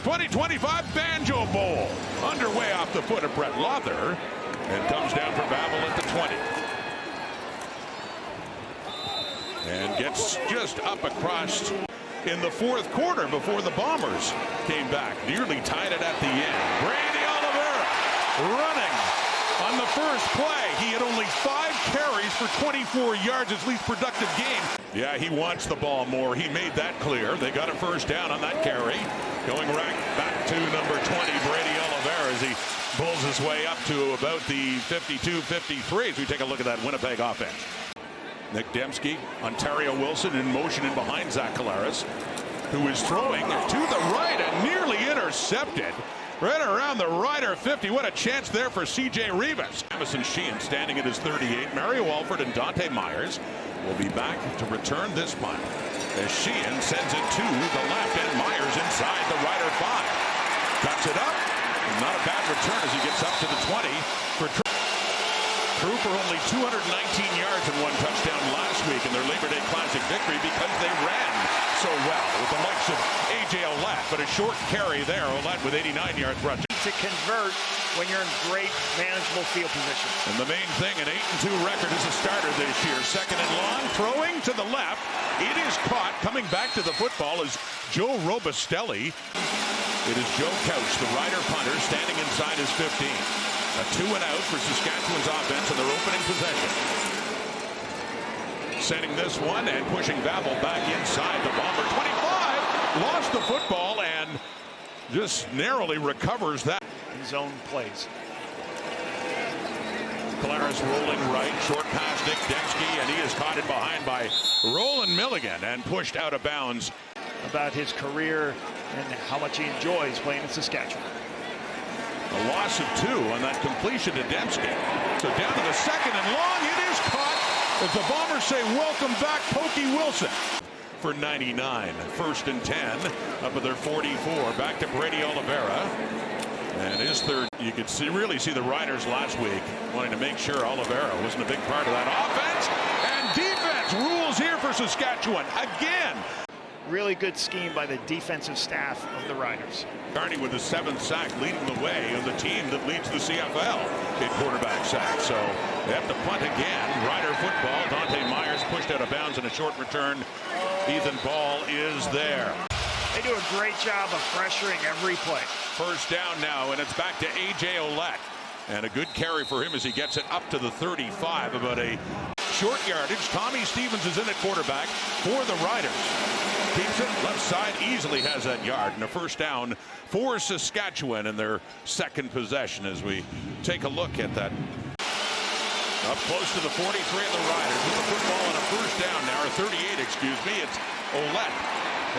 2025 Banjo Bowl underway off the foot of Brett Lother and comes down for Babel at the 20. And gets just up across in the fourth quarter before the Bombers came back. Nearly tied it at the end. Brady Oliveira running on the first play. He had only 5 carries for 24 yards, his least productive game. Yeah, he wants the ball more. He made that clear. They got a first down on that carry. Going right back to number 20, Brady Oliveira, as he pulls his way up to about the 52-53 as we take a look at that Winnipeg offense. Nick Dembski, Ontario Wilson in motion in behind Zach Collaros, who is throwing to the right and nearly intercepted. Right around the Rider 50. What a chance there for C.J. Rivas. Jamison Sheehan standing at his 38. Mario Alford and Dante Myers will be back to return this punt as Sheehan sends it to the left and Myers inside the Rider 5. Cuts it up. Not a bad return as he gets up to the 20 for Crew for only 219 yards and 1 touchdown last week in their Labor Day Classic victory because they ran so well with the likes of A.J. Ouellette, but a short carry there. Ouellette with 89 yards rushing. To convert when you're in great manageable field position. And the main thing, an 8-2 record as a starter this year. Second and long, throwing to the left. It is caught. Coming back to the football is Joe Robustelli. It is Joe Couch, the Rider punter, standing inside his 15. A 2-and-out for Saskatchewan's offense in their opening possession. Sending this one and pushing Babel back inside the Bomber 25. Lost the football and just narrowly recovers that. In zone plays. Collaros rolling right, short pass Nick Dembski, and he is caught in behind by Roland Milligan and pushed out of bounds. About his career and how much he enjoys playing in Saskatchewan. A loss of 2 on that completion to Dembski. So down to the second and long, it is caught as the Bombers say, welcome back, Pokey Wilson. For 99, first and 10, up at their 44, back to Brady Oliveira. And his third, you could really see the Riders last week wanting to make sure Oliveira wasn't a big part of that offense. And defense rules here for Saskatchewan again. Really good scheme by the defensive staff of the Riders. Carney with the 7th sack leading the way of the team that leads the CFL in quarterback sack. So they have to punt again. Rider football. Dante Myers pushed out of bounds in a short return. Ethan Ball is there. They do a great job of pressuring every play. First down now, and it's back to A.J. Ouellette. And a good carry for him as he gets it up to the 35. About a short yardage. Tommy Stevens is in at quarterback for the Riders. Keeps it left side, easily has that yard, and a first down for Saskatchewan in their second possession as we take a look at that. Up close to the 43 of the Riders with the football on a first down now, or 38, excuse me. It's Ouellette.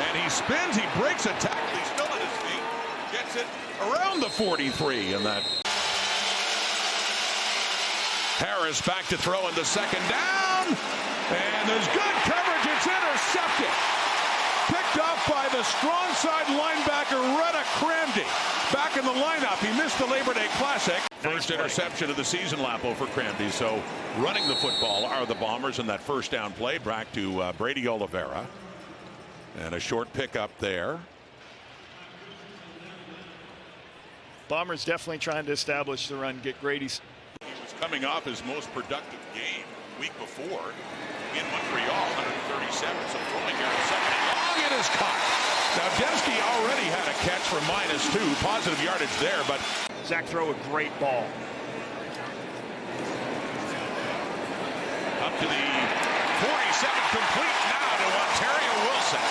And he spins, he breaks a tackle, he's still at his feet, gets it around the 43 in that. Harris back to throw in the second down, and there's good coverage, it's intercepted. Picked off by the strong side linebacker, Retta Cramdy. Back in the lineup, he missed the Labor Day Classic. First interception of the season, Lapo, for Cramdy. So running the football are the Bombers in that first down play. Back to Brady Oliveira. And a short pickup there. Bombers definitely trying to establish the run, get Grady's. He was coming off his most productive game week before in Montreal, 137. So throwing here in second and long, it is caught. Now Dembski already had a catch for -2, positive yardage there, but Zach throw a great ball. Up to the 47, complete now to Ontario Wilson.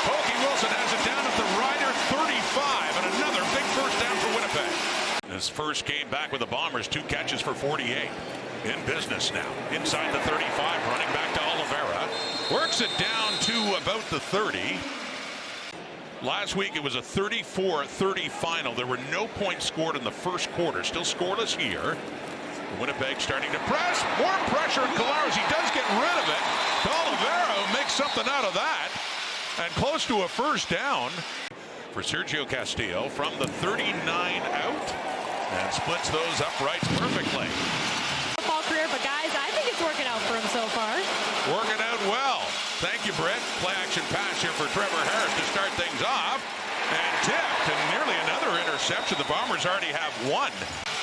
Pokey Wilson has it down at the Rider 35, and another big first down for Winnipeg. His first game back with the Bombers, 2 catches for 48. In business now, inside the 35, running back to Oliveira. Works it down to about the 30. Last week it was a 34-30 final. There were no points scored in the first quarter. Still scoreless here. Winnipeg starting to press. More pressure on Collaros. He does get rid of it. Oliveira makes something out of that. And close to a first down for Sergio Castillo from the 39 out. And splits those uprights perfectly. Football career, but guys, I think it's working out for him so far. Working out well. Thank you, Britt. Play action pass here for Trevor Harris to start things off. And tipped and nearly interception. The Bombers already have one.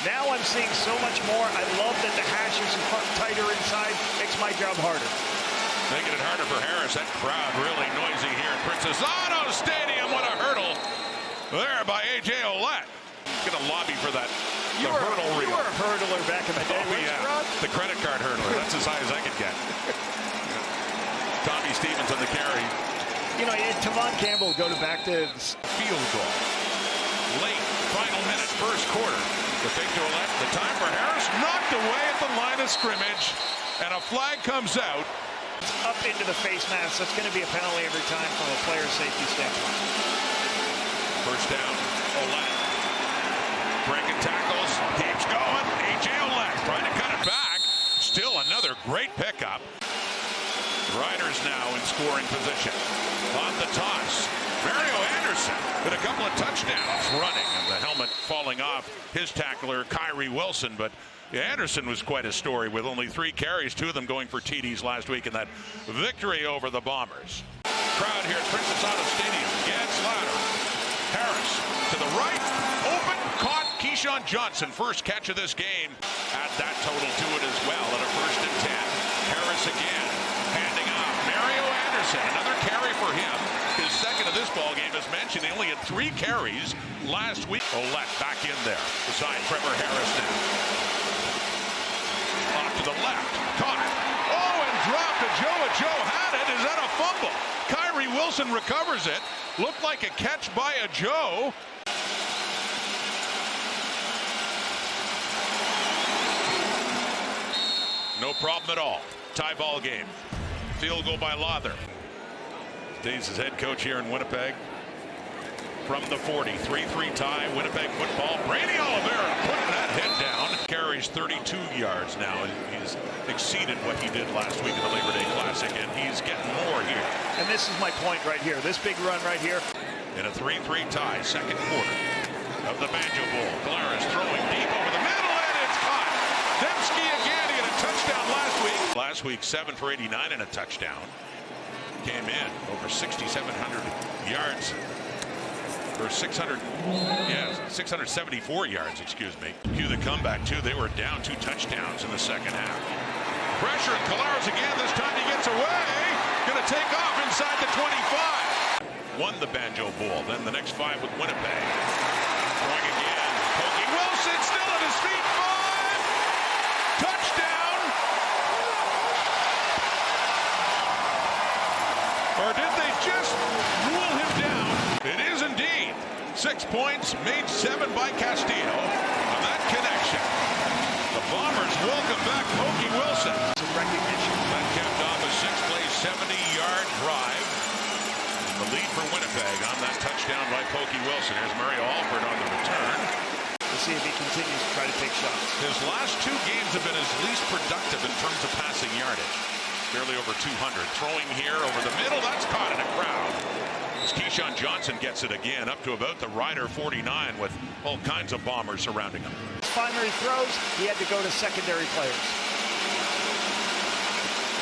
Now I'm seeing so much more. I love that the hashes are tighter inside. Makes my job harder. Making it harder for Harris. That crowd really noisy here at Princess Auto Stadium. What a hurdle there by A.J. Ouellette. Gonna lobby for that. You were reel. a hurdler back in the day, Yeah. The credit card hurdler. That's as high as I could get. Tommy Stevens on the carry. You know, Tavon Campbell go back to Field goal. Late, final minute, first quarter. The fake to Ouellette. The time for Harris. Knocked away at the line of scrimmage. And a flag comes out. Up into the face mask. That's going to be a penalty every time from a player safety standpoint. First down, Ouellette. Breaking tackles. Keeps going. A.J. Ouellette trying to cut it back. Still another great pickup. Riders now in scoring position. On the toss, Mario Anderson with a couple of touchdowns running, and the helmet falling off his tackler, Kyrie Wilson. But Anderson was quite a story with only 3 carries, 2 of them going for TDs last week in that victory over the Bombers. Crowd here at Princess Auto Stadium gets louder. Harris to the right, open, caught. Keyshawn Johnson, first catch of this game. Add that total to it as well at a 1st and 10. Harris again, handing off. Mario Anderson, another carry for him. His second of this ball game, as mentioned, he only had 3 carries last week. Ouellette back in there beside Trevor Harris now. Off to the left, caught. Oh, and dropped to Joe. Joe had it. Is that a fumble? Kyrie Wilson recovers it. Looked like a catch by a Joe. No problem at all. Tie ball game. Field goal by Lawther. Stays as head coach here in Winnipeg. From the 40, 3-3 tie, Winnipeg football. Brady Oliveira putting that head down. Carries 32 yards now. He's exceeded what he did last week in the Labor Day Classic, and he's getting more here. And this is my point right here. This big run right here. In a 3-3 tie, second quarter of the Banjo Bowl. Clara's throwing deep over the middle, and it's caught. Dembski again. He had a touchdown last week. Last week, 7 for 89 and a touchdown. Came in over 6,700 yards. Or 674 yards, excuse me. Cue the comeback, too. They were down 2 touchdowns in the second half. Pressure, and Collaros again. This time he gets away. Going to take off inside the 25. Won the Banjo Bowl. Then the next 5 with Winnipeg. Throwing again. Pokey Wilson still at his feet. 5. Touchdown. Or did they just rule him down? It is indeed. 6 points, made 7 by Castillo. On that connection, the Bombers welcome back Pokey Wilson. Some recognition. That capped off a 6-play, 70-yard drive. The lead for Winnipeg on that touchdown by Pokey Wilson. Here's Mario Alford on the return. We'll see if he continues to try to take shots. His last 2 games have been his least productive in terms of passing yardage. Barely over 200. Throwing here over the middle. That's caught in a crowd. As Keyshawn Johnson gets it again up to about the Rider 49 with all kinds of Bombers surrounding him. Primary throws, he had to go to secondary players.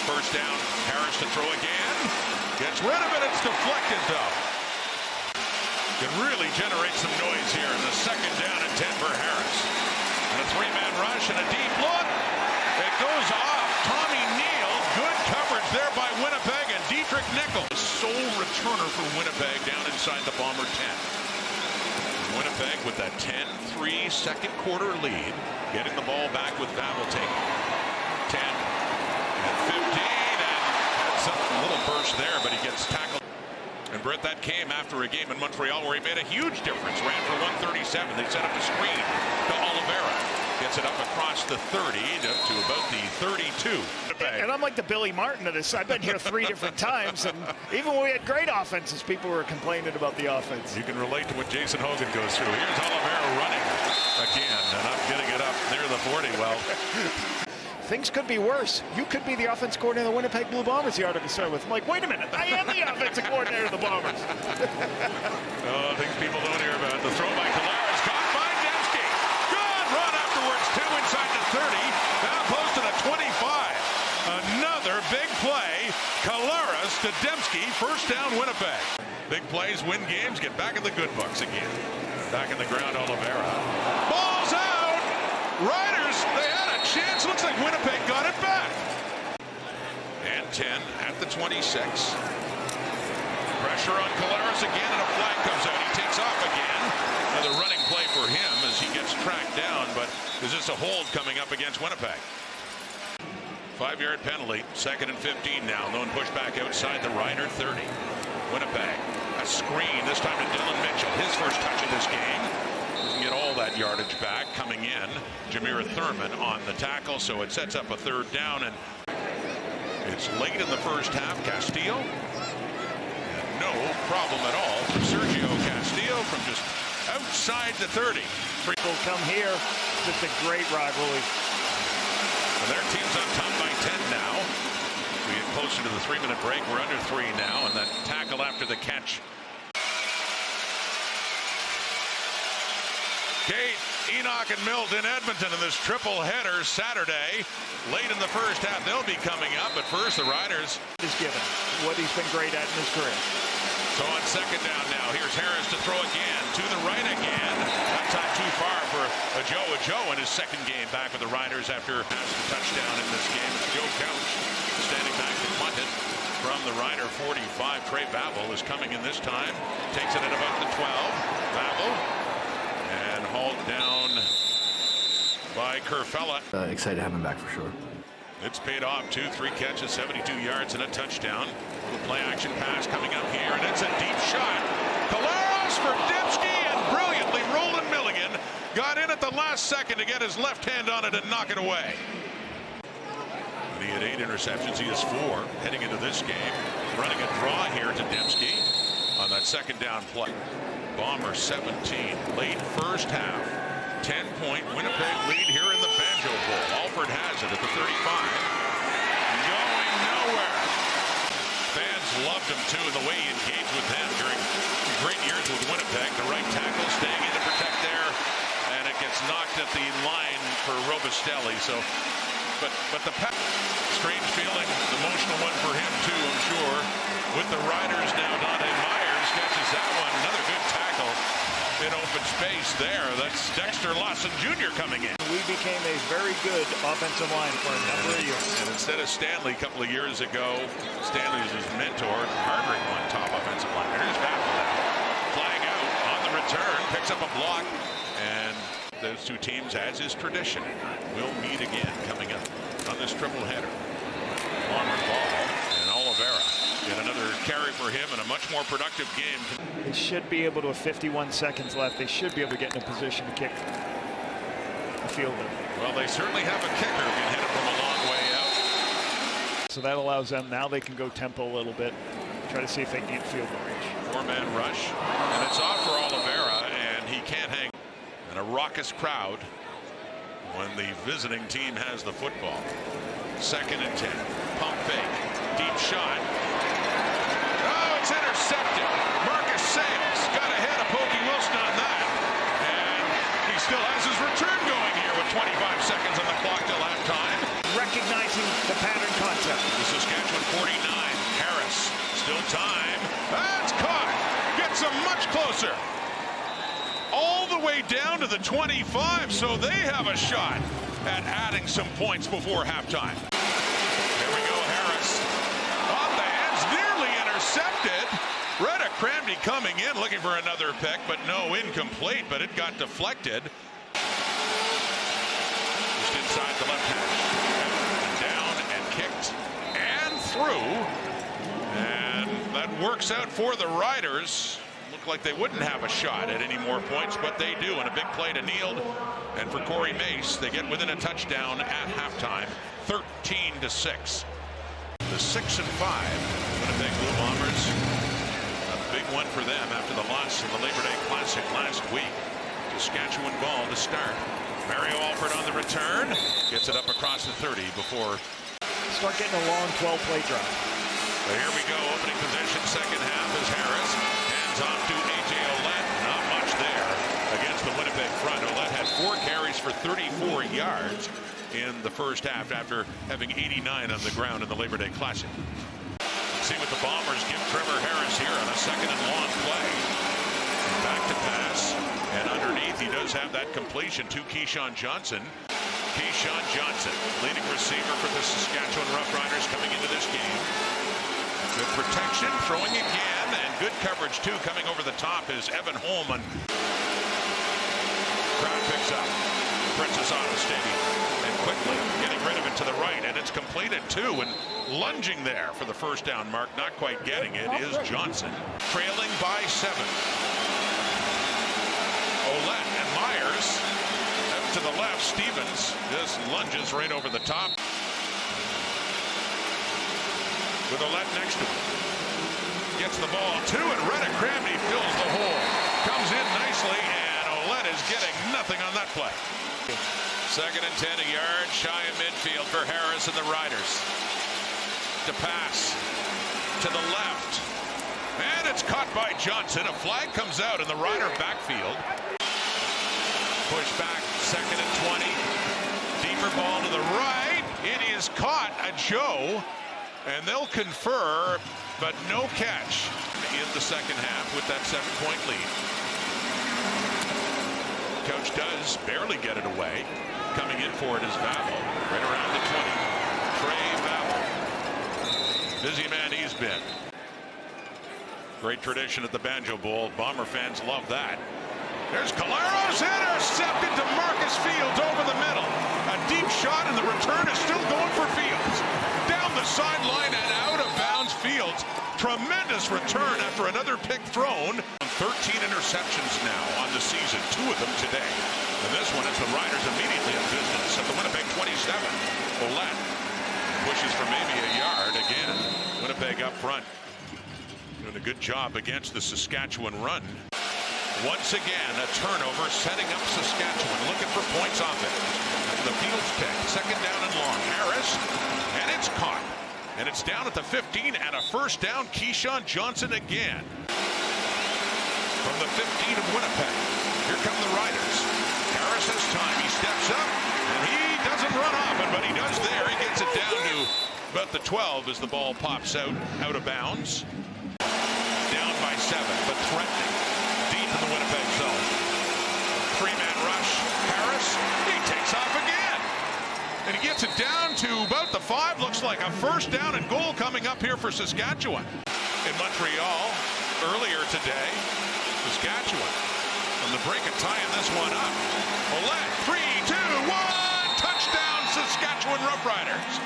First down, Harris to throw again. Gets rid of it. It's deflected though. Can really generate some noise here in the second down and 10 for Harris. And a 3-man rush and a deep look. It goes off. Tommy Neal. Good coverage there by Winnipeg and Dietrich Nichols. Sole returner for Winnipeg down inside the Bomber 10. Winnipeg with that 10-3 second quarter lead. Getting the ball back with Vaveltake. 10 and 15. And that's a little burst there, but he gets tackled. And Brett, that came after a game in Montreal where he made a huge difference. Ran for 137. They set up a screen to Oliveira. Gets it up across the 30 up to about the 32. And I'm like the Billy Martin of this. I've been here 3 different times, and even when we had great offenses, people were complaining about the offense. You can relate to what Jason Hogan goes through. Here's Oliveira running again, and I'm getting it up near the 40. Well, things could be worse. You could be the offense coordinator of the Winnipeg Blue Bombers, the article started with. I'm like, wait a minute, I am the offensive coordinator of the Bombers. Oh, things people don't hear about. The throw by Collaros, caught by Dembski. Good run afterwards, 2 inside the 30, now close to the 25. Another big play. Collaros to Dembski, first down Winnipeg. Big plays win games, get back in the good books again. Back in the ground, Oliveira. Ball's out! Riders, they had a chance. Looks like Winnipeg got it back. And 10 at the 26. Pressure on Collaros again, and a flag comes out. He takes off again. Another running play for him as he gets tracked down, but is this a hold coming up against Winnipeg? 5-yard penalty, 2nd and 15 now. Lone push back outside the Rider 30. Winnipeg, a screen, this time to Dylan Mitchell. His first touch of this game. Doesn't get all that yardage back. Coming in, Jameer Thurman on the tackle, so it sets up a 3rd down, and it's late in the first half. Castillo, and no problem at all for Sergio Castillo from just outside the 30. Will come here. Just a great rivalry. And their team's on top by 10 now. We get closer to the 3-minute break. We're under 3 now, and that tackle after the catch. Kate, Enoch, and Milt in Edmonton in this triple header Saturday. Late in the first half, they'll be coming up. But first, the Riders is given what he's been great at in his career. So on 2nd down now, here's Harris to throw again. To the right again. That time too far for Joe in his 2nd game back with the Riders after has the touchdown in this game. It's Joe Couch standing back to punt it from the Rider 45. Trey Babel is coming in this time. Takes it at about the 12. Babel. And hauled down by Kerfella. Excited to have him back for sure. It's paid off. 2-3 catches, 72 yards, and a touchdown. Little play action pass coming up here, and it's a deep shot. Collaros for Dembski, and brilliantly Roland Milligan got in at the last second to get his left hand on it and knock it away. And he had 8 interceptions. He has 4 heading into this game. Running a draw here to Dembski on that 2nd down play. Bombers 17, late first half. 10-point Winnipeg lead here in the Banjo Bowl. Alford has it at the 35. Going nowhere. Fans loved him too, and the way he engaged with them during great years with Winnipeg. The right tackle staying in to protect there, and it gets knocked at the line for Robustelli. So, but the strange feeling, emotional one for him too, I'm sure. With the Riders now, Dante Myers catches that one. Another good tackle in open space there. That's Dexter Lawson Jr. coming in. We became a very good offensive line for a number of years. And instead of Stanley a couple of years ago, Stanley was his mentor. Hardrick on top offensive line. Here's Babel now. Flag out on the return. Picks up a block. And those two teams, as is tradition, will meet again coming up on this triple header. Bomber ball and Oliveira. Get another carry for him and a much more productive game. They should be able to, with 51 seconds left, they should be able to get in a position to kick the field goal. Well, they certainly have a kicker who can hit it from a long way out. So that allows them, now they can go tempo a little bit, try to see if they can get field goal range. 4-man rush, and it's off for Oliveira, and he can't hang. And a raucous crowd when the visiting team has the football. 2nd and 10. Pump fake. Deep shot. Oh, it's intercepted. Marcus Sales got ahead of Pokey Wilson on that. And he still has his return going here with 25 seconds on the clock till halftime. Recognizing the pattern concept. The Saskatchewan 49. Harris. Still time. That's caught. Gets him much closer. All the way down to the 25, so they have a shot at adding some points before halftime. There we go, Harris. On the hands, nearly intercepted. Retta Cramdy coming in, looking for another pick, but no, incomplete, but it got deflected. Just inside the left hash. Down and kicked and through. And that works out for the Riders. Looked like they wouldn't have a shot at any more points, but they do. And a big play to Neild. And for Corey Mace, they get within a touchdown at halftime, 13-6. The 6-5 Winnipeg Blue Bombers. A big one for them after the loss in the Labor Day Classic last week. Saskatchewan ball to start. Mario Alford on the return. Gets it up across the 30 before. Start getting a long 12-play drive. Well, here we go. Opening possession, 2nd half is Harris. Hands off to A.J. Ouellette. Not much there against the Winnipeg front. Ouellette had 4 carries for 34 yards in the first half after having 89 on the ground in the Labor Day Classic. Let's see what the Bombers give Trevor Harris here on a 2nd and long play. Back to pass. And Bombers have that completion to Keyshawn Johnson. Keyshawn Johnson, leading receiver for the Saskatchewan Roughriders coming into this game. Good protection, throwing again, and good coverage too. Coming over the top is Evan Holman. Crowd picks up Princess Auto Stadium, and quickly getting rid of it to the right, and it's completed too, and lunging there for the first down mark, not quite getting it, is Johnson. Trailing by 7. Ouellette and Myers up to the left. Stevens just lunges right over the top with Ouellette next to him. Gets the ball too, and Reddick Cramney fills the hole. Comes in nicely, and Ouellette is getting nothing on that play. 2nd and 10, a yard shy of midfield for Harris and the Riders. To pass to the left, and it's caught by Johnson. A flag comes out in the Rider backfield. Push back, 2nd and 20. Deeper ball to the right. It is caught, a Joe, and they'll confer, but no catch in the second half with that 7-point lead. Coach does barely get it away. Coming in for it is Vavel, right around the 20. Trey Vavel. Busy man he's been. Great tradition at the Banjo Bowl. Bomber fans love that. There's Caleros, intercepted to Marcus Fields over the middle. A deep shot, and the return is still going for Fields. Down the sideline and out of bounds. Fields. Tremendous return after another pick thrown. 13 interceptions now on the season, 2 of them today. And this one is the Riders immediately in business at the Winnipeg 27. Ouellette pushes for maybe a yard again. Winnipeg up front, doing a good job against the Saskatchewan run. Once again, a turnover setting up Saskatchewan, looking for points off it. After the Fields pick, 2nd down and long. Harris, and it's caught. And it's down at the 15, and a first down. Keyshawn Johnson again. From the 15 of Winnipeg, here come the Riders. Harris this time, he steps up, and he doesn't run off it, but he does there. He gets it down to about the 12 as the ball pops out of bounds. Down by 7, but threatening. Deep in the Winnipeg zone. 3-man rush. Harris, he takes off again. And he gets it down to about the 5. Looks like a first down and goal coming up here for Saskatchewan. In Montreal earlier today, Saskatchewan on the brink of tying this one up. Ouellette, 3, 2, 1, touchdown Saskatchewan Roughriders.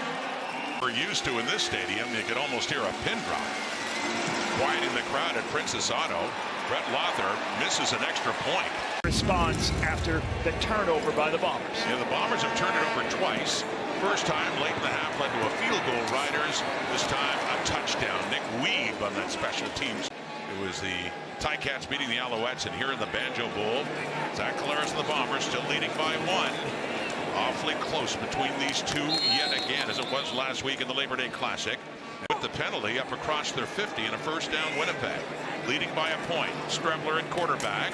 We're used to in this stadium, you could almost hear a pin drop. Quieting the crowd at Princess Auto. Brett Lother misses an extra point. Response after the turnover by the Bombers. Yeah, the Bombers have turned it over twice. First time late in the half led to a field goal. Riders, this time a touchdown. Nick Weeb on that special teams. It was the Ticats beating the Alouettes, and here in the Banjo Bowl, Zach Caleros and the Bombers still leading by 1. Awfully close between these two yet again, as it was last week in the Labor Day Classic. With the penalty up across their 50 and a first down Winnipeg. Leading by a point. Strebler at quarterback,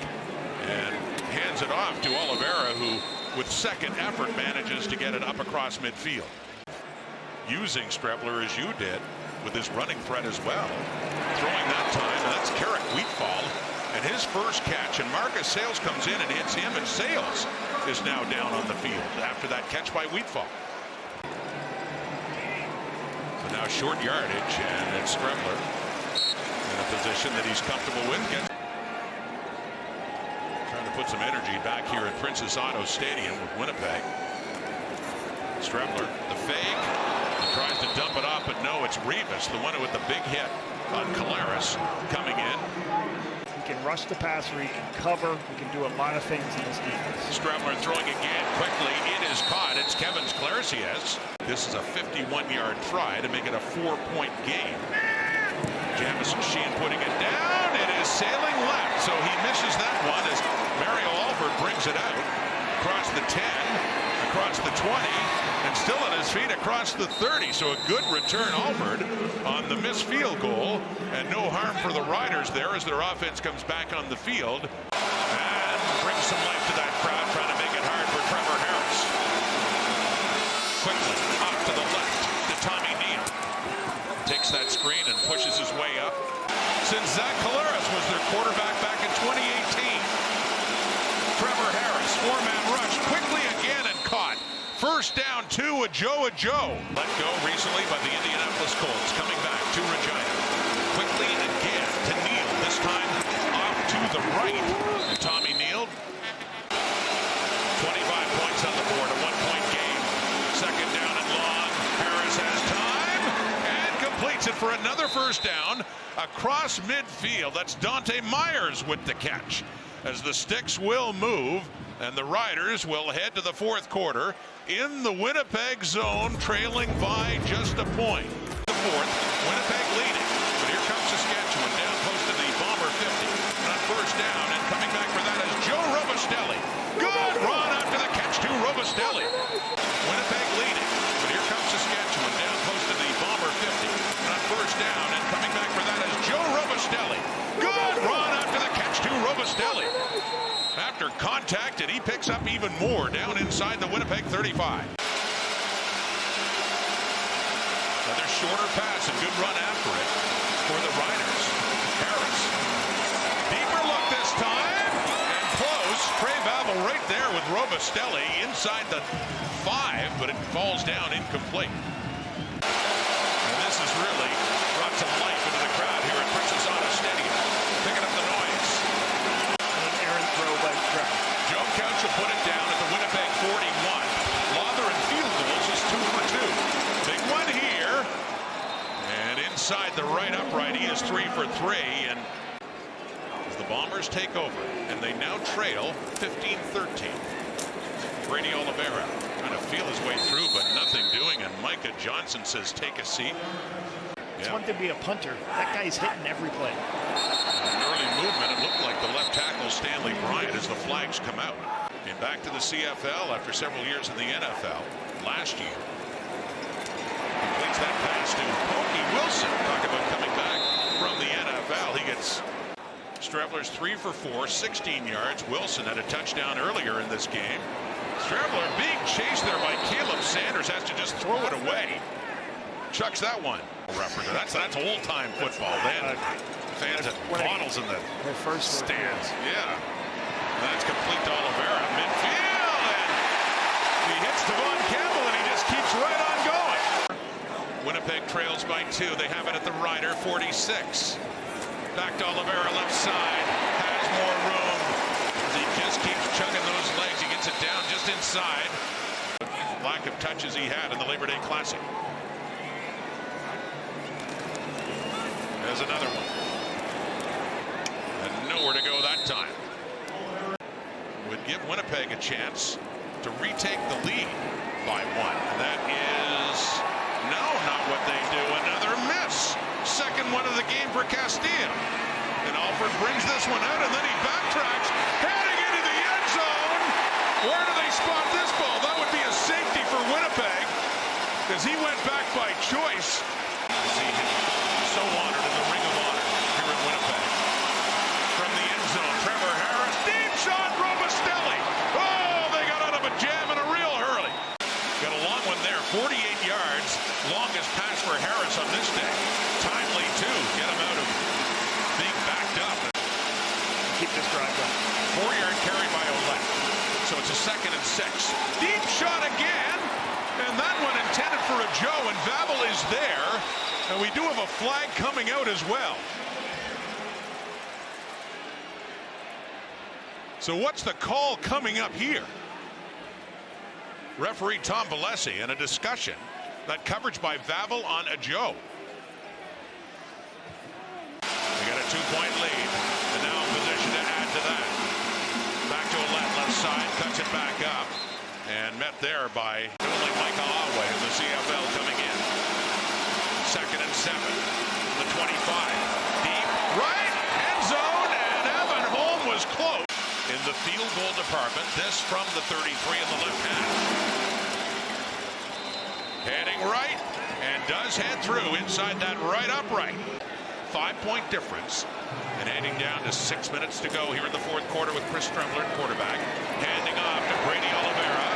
and hands it off to Oliveira, who with second effort manages to get it up across midfield. Using Strebler as you did with his running threat as well. Throwing that time, and that's Carrick Wheatfall, and his first catch, and Marcus Sayles comes in and hits him, and Sayles is now down on the field after that catch by Wheatfall. So now short yardage, and it's Strebler in a position that he's comfortable with. Trying to put some energy back here at Princess Auto Stadium with Winnipeg. Strebler, the fake, he tries to dump it off, but no, it's Revis, the one with the big hit on Caleros, coming in. He can rush the passer, he can cover, he can do a lot of things in this defense. Strebler throwing again quickly. It is caught. It's Kevin Sclarciez. This is a 51-yard try to make it a 4-point game. Jamison Sheen putting it down. It is sailing left, so he misses that one as Mario Alford brings it out across the 10, across the 20, and still on his feet across the 30. So a good return, Alford, on the missed field goal, and no harm for the Riders there as their offense comes back on the field and brings some life to that crowd, trying to make it hard for Trevor Harris. Quickly off to the left to Tommy Neal. Takes that screen and pushes his way up. Since Zach Caleros was their quarterback back in 2018, Trevor Harris four-man rush quickly again and caught. First down to a Joe. Let go recently by the Indianapolis Colts. Coming back to Regina. Quickly again to Neal. This time off to the right. And Tommy Neal. 25 points on the board. A 1-point game. Second down and long. Harris has time and completes it for another first down across midfield. That's Dante Myers with the catch. As the sticks will move and the Riders will head to the fourth quarter in the Winnipeg zone, trailing by just a point. The fourth, Winnipeg leading. But here comes Saskatchewan down close to the Bomber 50. On first down and coming back for that is Joe Robustelli. Good run after the catch to Robustelli. Winnipeg leading. But here comes Saskatchewan down close to the Bomber 50. On first down and coming back for that is Joe Robustelli. Good run after the catch to Robustelli. After contact, and he picks up even more down inside the Winnipeg 35. Another shorter pass, a good run after it for the Riders. Harris. Deeper look this time. And close. Trey Babel right there with Robustelli inside the 5, but it falls down incomplete. And this has really brought some life into the crowd here at Princess Auto Stadium. Picking up the noise. Throw by Trout. Joe Couch will put it down at the Winnipeg 41. Lother and field goals is 2 for 2. Big one here. And inside the right upright, he is 3 for 3. And as the Bombers take over, and they now trail 15-13. Brady Oliveira trying to feel his way through, but nothing doing. And Micah Johnson says, take a seat. It's one to be a punter. That guy's hitting every play. Early movement, it looked like the left tackle Stanley Bryant as the flags come out. And back to the CFL after several years in the NFL last year. Completes that pass to Pokey Wilson. Talk about coming back from the NFL. He gets Strevler's 3 for 4, 16 yards. Wilson had a touchdown earlier in this game. Strevler being chased there by Caleb Sanders, has to just throw it away. Chucks that one. That's old-time football. Then fans at bottles in the first stands. Yeah. That's complete to Oliveira. Midfield. And he hits Devon Campbell, and he just keeps right on going. Winnipeg trails by 2. They have it at the Rider 46. Back to Oliveira, left side. Has more room. He just keeps chugging those legs. He gets it down just inside. Lack of touches he had in the Labor Day Classic. There's another one. And nowhere to go that time. Would give Winnipeg a chance to retake the lead by 1. And that is, no, not what they do. Another miss. Second one of the game for Castilla. And Alford brings this one out, and then he backtracks, heading into the end zone. Where do they spot this ball? That would be a safety for Winnipeg, because he went back by choice. See him so honored in the Ring of Honor here in Winnipeg. From the end zone, Trevor Harris, deep shot, Robustelli. Oh, they got out of a jam in a real hurry. Got a long one there, 48 yards. Longest pass for Harris on this day. Timely, too. Get him out of being backed up. Keep this drive going. 4-yard carry by Ouellette. So it's a 2nd and 6. Deep shot again. And that one intended for a Joe, and Babel is there. And we do have a flag coming out as well. So what's the call coming up here? Referee Tom Valesi and a discussion. That coverage by Babel on a Joe. They got a 2-point lead. And now in position to add to that. Back to Ouellette, left side, cuts it back up. And met there by only Micah Alway in the CFL coming in. 2nd and 7. The 25. Deep right. End zone. And Evan Holm was close. In the field goal department, this from the 33 in the left half. Heading right. And does head through inside that right upright. 5-point difference. And heading down to 6 minutes to go here in the fourth quarter with Chris Strevler, quarterback. Handing off to Brady Oliveira.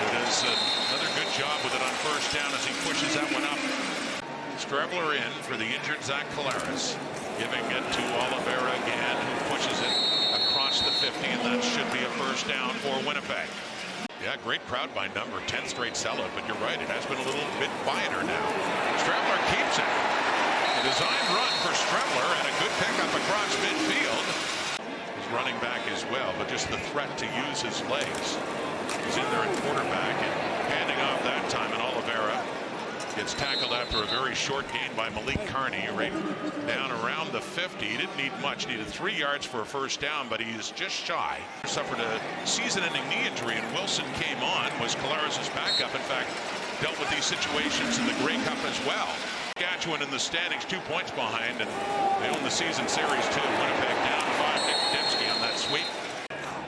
Who does another good job with it on first down as he pushes that one up. Strevler in for the injured Zach Collaros. Giving it to Oliveira again, who pushes it across the 50, and that should be a first down for Winnipeg. Yeah, great crowd by number, 10th straight sellout, but you're right, it has been a little bit quieter now. Streveler keeps it. A designed run for Streveler and a good pickup across midfield. He's running back as well, but just the threat to use his legs. He's in there at quarterback and handing off that time, and Oliveira gets tackled after a very short gain by Malik Carney, right down around the 50. He didn't need much, needed 3 yards for a first down, but he's just shy. Suffered a season-ending knee injury, and Wilson came on, was Collaros' backup. In fact, dealt with these situations in the Grey Cup as well. Saskatchewan in the standings, 2 points behind, and they own the season series too. Winnipeg down 5. Nick Dembski on that sweep.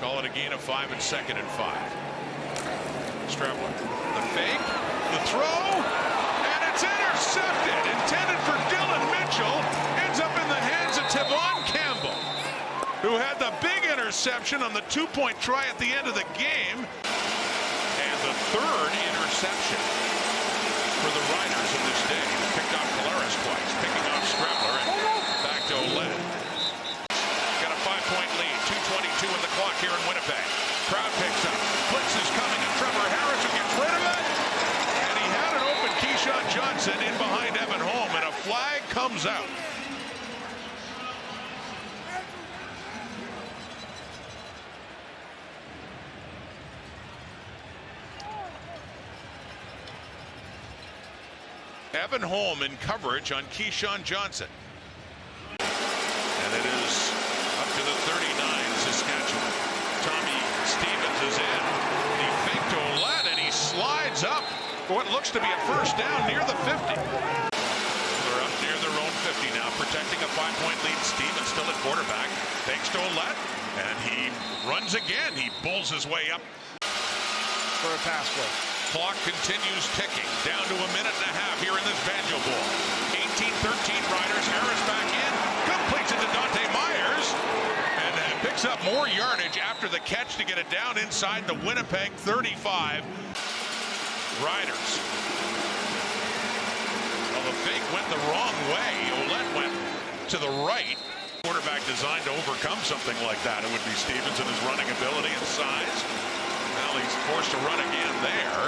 Call it a gain of 5 and 2nd and 5. Streveler, the fake, the throw, and it's intercepted. Intended for Dylan Mitchell, ends up in the hands of Tevon Campbell, who had the big interception on the 2-point try at the end of the game, and the 3rd interception for the Riders in this day. Picked off Collaros twice, picking off Streveler, and back to Oled. Got a 5-point lead, 2:22 in the clock here in Winnipeg. Crowd picks up, blitz is coming, and Trevor Harrison gets rid of it, and he had an open Keyshawn Johnson in behind Evan Holm, and a flag comes out. Evan Holm in coverage on Keyshawn Johnson. And it is up to the 39, Saskatchewan. Tommy Stevens is in. He faked Oled and he slides up for what looks to be a first down near the 50. They're up near their own 50 now, protecting a 5-point lead. Stevens still at quarterback. Takes to Oled, and he runs again. He bulls his way up For a pass play. Clock continues ticking, down to a minute and a half here in this Banjo Bowl. 18-13 Riders. Harris back in, completes it to Dante Myers, and picks up more yardage after the catch to get it down inside the Winnipeg 35. Riders. Well, the fake went the wrong way. Oled went to the right. Quarterback designed to overcome something like that. It would be Stevens and his running ability and size. Well, he's forced to run again there,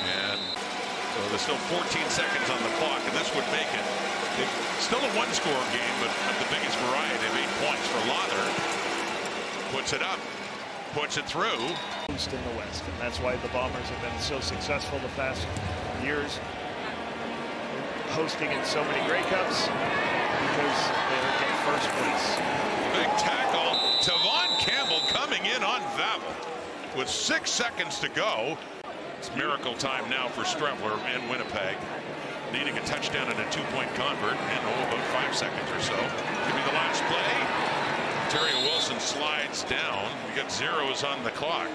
and so there's still 14 seconds on the clock, and this would make it still a one-score game, but with the biggest variety of 8 points for Lother. Puts it up, puts it through. East in the West, and that's why the Bombers have been so successful the past years, hosting in so many Grey Cups, because they get first place. Big tackle. Tevon Campbell coming in on Vavel with 6 seconds to go. It's miracle time now for Streveler and Winnipeg, needing a touchdown and a 2-point convert in about 5 seconds or so. Could be the last play. Terry Wilson slides down. We got zeros on the clock.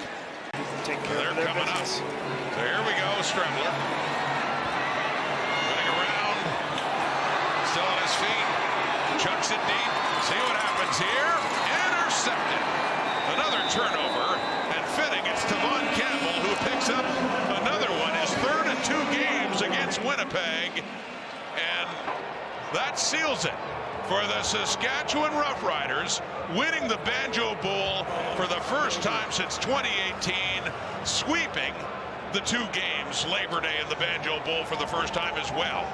Take care They're of their coming business. up. So here we go, Streveler. Running around. Still on his feet. Chucks it deep. See what happens here. Intercepted. Another turnover. And fitting, it's Tevon Campbell who picks up another one. His 3rd in 2 games against Winnipeg. And that seals it for the Saskatchewan Roughriders, winning the Banjo Bowl for the first time since 2018, sweeping the 2 games, Labor Day and the Banjo Bowl for the first time as well.